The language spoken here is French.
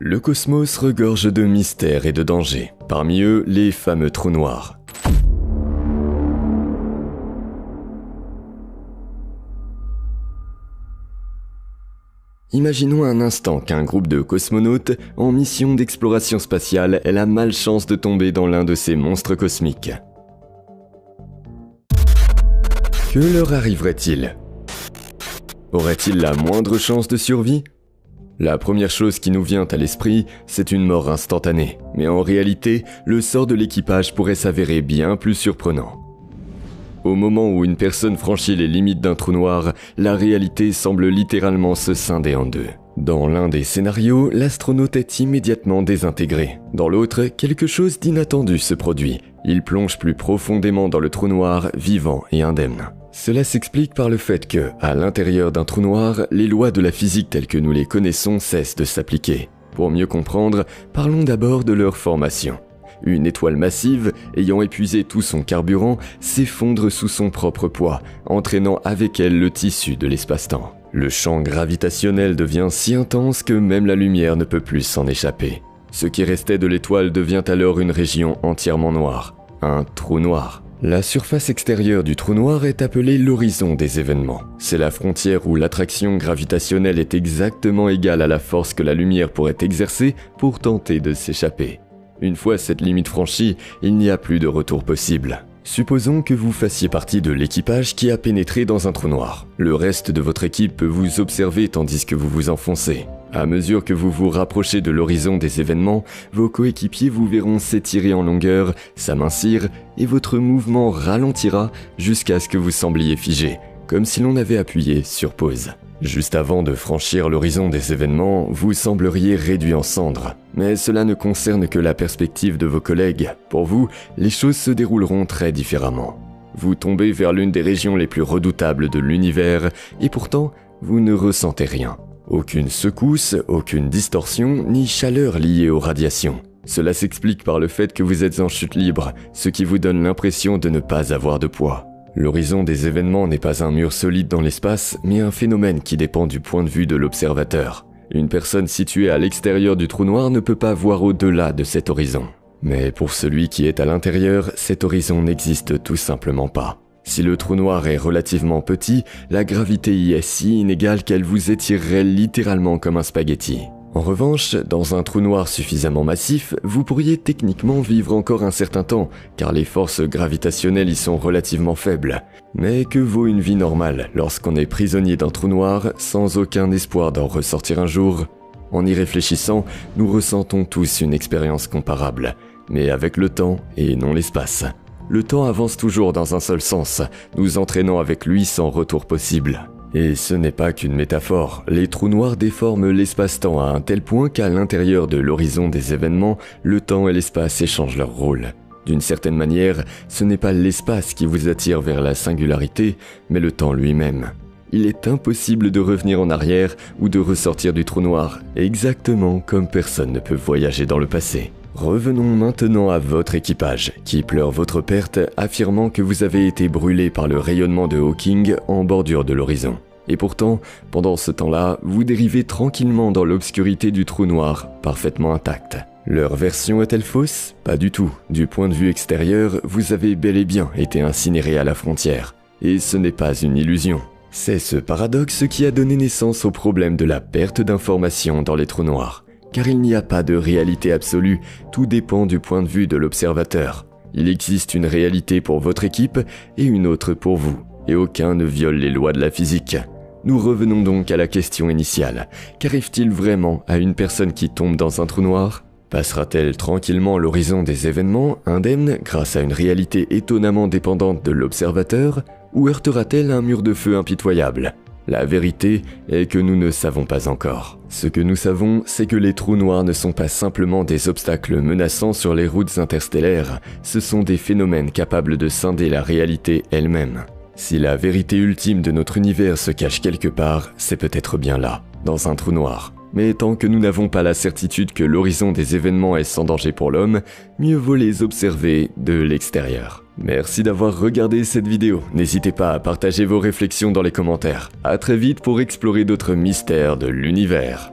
Le cosmos regorge de mystères et de dangers, parmi eux les fameux trous noirs. Imaginons un instant qu'un groupe de cosmonautes en mission d'exploration spatiale ait la malchance de tomber dans l'un de ces monstres cosmiques. Que leur arriverait-il? Aurait-il la moindre chance de survie? La première chose qui nous vient à l'esprit, c'est une mort instantanée. Mais en réalité, le sort de l'équipage pourrait s'avérer bien plus surprenant. Au moment où une personne franchit les limites d'un trou noir, la réalité semble littéralement se scinder en deux. Dans l'un des scénarios, l'astronaute est immédiatement désintégré. Dans l'autre, quelque chose d'inattendu se produit. Il plonge plus profondément dans le trou noir, vivant et indemne. Cela s'explique par le fait que, à l'intérieur d'un trou noir, les lois de la physique telles que nous les connaissons cessent de s'appliquer. Pour mieux comprendre, parlons d'abord de leur formation. Une étoile massive, ayant épuisé tout son carburant, s'effondre sous son propre poids, entraînant avec elle le tissu de l'espace-temps. Le champ gravitationnel devient si intense que même la lumière ne peut plus s'en échapper. Ce qui restait de l'étoile devient alors une région entièrement noire, un trou noir. La surface extérieure du trou noir est appelée l'horizon des événements. C'est la frontière où l'attraction gravitationnelle est exactement égale à la force que la lumière pourrait exercer pour tenter de s'échapper. Une fois cette limite franchie, il n'y a plus de retour possible. Supposons que vous fassiez partie de l'équipage qui a pénétré dans un trou noir. Le reste de votre équipe peut vous observer tandis que vous vous enfoncez. À mesure que vous vous rapprochez de l'horizon des événements, vos coéquipiers vous verront s'étirer en longueur, s'amincir, et votre mouvement ralentira jusqu'à ce que vous sembliez figé, comme si l'on avait appuyé sur pause. Juste avant de franchir l'horizon des événements, vous sembleriez réduit en cendres. Mais cela ne concerne que la perspective de vos collègues. Pour vous, les choses se dérouleront très différemment. Vous tombez vers l'une des régions les plus redoutables de l'univers, et pourtant, vous ne ressentez rien. Aucune secousse, aucune distorsion, ni chaleur liée aux radiations. Cela s'explique par le fait que vous êtes en chute libre, ce qui vous donne l'impression de ne pas avoir de poids. L'horizon des événements n'est pas un mur solide dans l'espace, mais un phénomène qui dépend du point de vue de l'observateur. Une personne située à l'extérieur du trou noir ne peut pas voir au-delà de cet horizon. Mais pour celui qui est à l'intérieur, cet horizon n'existe tout simplement pas. Si le trou noir est relativement petit, la gravité y est si inégale qu'elle vous étirerait littéralement comme un spaghetti. En revanche, dans un trou noir suffisamment massif, vous pourriez techniquement vivre encore un certain temps, car les forces gravitationnelles y sont relativement faibles. Mais que vaut une vie normale lorsqu'on est prisonnier d'un trou noir sans aucun espoir d'en ressortir un jour? En y réfléchissant, nous ressentons tous une expérience comparable, mais avec le temps et non l'espace. Le temps avance toujours dans un seul sens, nous entraînant avec lui sans retour possible. Et ce n'est pas qu'une métaphore, les trous noirs déforment l'espace-temps à un tel point qu'à l'intérieur de l'horizon des événements, le temps et l'espace échangent leur rôle. D'une certaine manière, ce n'est pas l'espace qui vous attire vers la singularité, mais le temps lui-même. Il est impossible de revenir en arrière ou de ressortir du trou noir, exactement comme personne ne peut voyager dans le passé. Revenons maintenant à votre équipage, qui pleure votre perte, affirmant que vous avez été brûlé par le rayonnement de Hawking en bordure de l'horizon. Et pourtant, pendant ce temps-là, vous dérivez tranquillement dans l'obscurité du trou noir, parfaitement intact. Leur version est-elle fausse? Pas du tout. Du point de vue extérieur, vous avez bel et bien été incinéré à la frontière. Et ce n'est pas une illusion. C'est ce paradoxe qui a donné naissance au problème de la perte d'information dans les trous noirs. Car il n'y a pas de réalité absolue, tout dépend du point de vue de l'observateur. Il existe une réalité pour votre équipe et une autre pour vous, et aucun ne viole les lois de la physique. Nous revenons donc à la question initiale. Qu'arrive-t-il vraiment à une personne qui tombe dans un trou noir? Passera-t-elle tranquillement l'horizon des événements, indemne, grâce à une réalité étonnamment dépendante de l'observateur, ou heurtera-t-elle un mur de feu impitoyable? La vérité est que nous ne savons pas encore. Ce que nous savons, c'est que les trous noirs ne sont pas simplement des obstacles menaçants sur les routes interstellaires, ce sont des phénomènes capables de scinder la réalité elle-même. Si la vérité ultime de notre univers se cache quelque part, c'est peut-être bien là, dans un trou noir. Mais tant que nous n'avons pas la certitude que l'horizon des événements est sans danger pour l'homme, mieux vaut les observer de l'extérieur. Merci d'avoir regardé cette vidéo. N'hésitez pas à partager vos réflexions dans les commentaires. À très vite pour explorer d'autres mystères de l'univers.